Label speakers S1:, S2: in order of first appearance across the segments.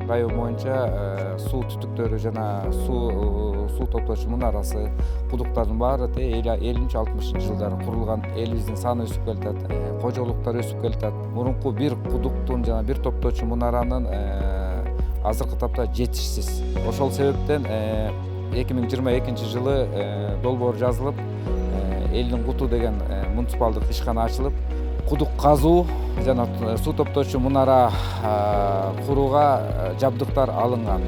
S1: Район боюнча суу түтүктөрү жана суу топтоочу мунарасы, кудуктардын баары 50-60 жылдары курулган. Элибиздин саны өсүп келатат, кожолуктар өсүп келатат. Мурунку бир кудуктун жана бир топтоочу мунаранын азыркы тапта жетишсиз. Ошол себептен 2022 жылы долбоор жазылып, элдин куту деген муниципалдык ишкана ачылып, кудук казуу жана суу топтоочу мунара курууга жабдыктар алынган.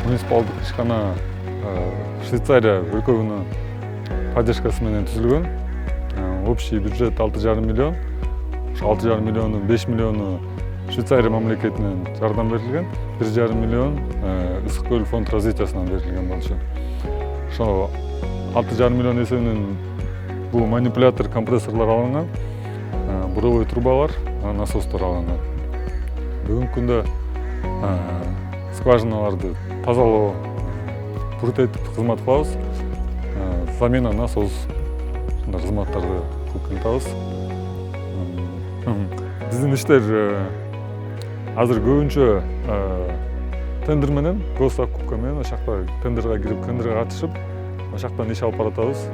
S2: Муниципалдык ишкана Швейцария өлкөгүнүн поддержкасы менен түзүлгөн. Общий бюджет 6,5 миллион. Ошо 6,5 миллиондун 5 миллиону Швейцария мамлекетинен жардам берилген, 1,5 миллион Ысык көл фонд развитиясынан берилген болчу. Ошо 6,5 миллион эсебинен бул манипулятор, компрессорлор алынган, буровой трубалар, насостор алынган. Бүгүнкү күндө скважиналарды тазалоо, пуртетип кызмат кылабыз. Замена насос кызматтарды кылып келатабыз. Биздин иштер азыр көбүнчө тендер менен, госзакупка менен ошакта тендерге кирип, тендерге катышып, ошактан иш алып баратабыз.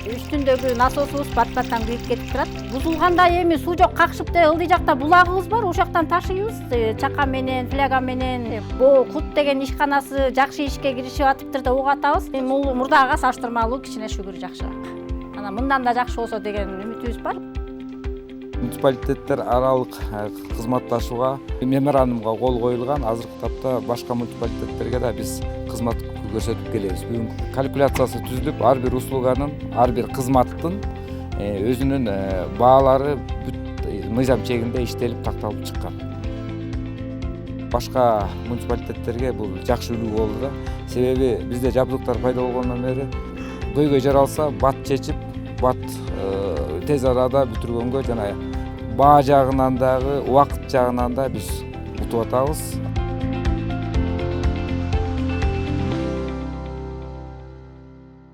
S3: Үстүндөгү насосубуз бат-баттан күйүп кетип турат. Бузулганда эми суу жок, какшып ылдый жакта булагыбыз бар, ошактан ташыйбыз. Чака менен, фляга менен. Бул Кут деген ишканасы жакшы ишке киришип атыптыр деп угуп атабыз. Бул мурдагыга салыштырмалуу кичине шүгүр жакшыраак. Анан мындан да жакшы болсо деген үмүтүбүз бар.
S1: Муниципалитеттер аралык кызматташууга меморандумга кол коюлган. Азыркы тапта башка муниципалитеттерге да биз кызмат көрсөтүп келебиз. Бүгүн калькуляциясы түзүлүп, ар бир услуганын, ар бир кызматтын өзүнүн баалары мыйзам чегинде иштелип, такталып чыккан. Башка муниципалитеттерге бул жакшы үлгү болду да. Себеби бизде жабдыктар пайда болгондон бери көйгөй жаралса, бат чечип, бат тез арада бүтүргөнгө жана баа жагынан дагы, убакыт жагынан да биз утуп атабыз.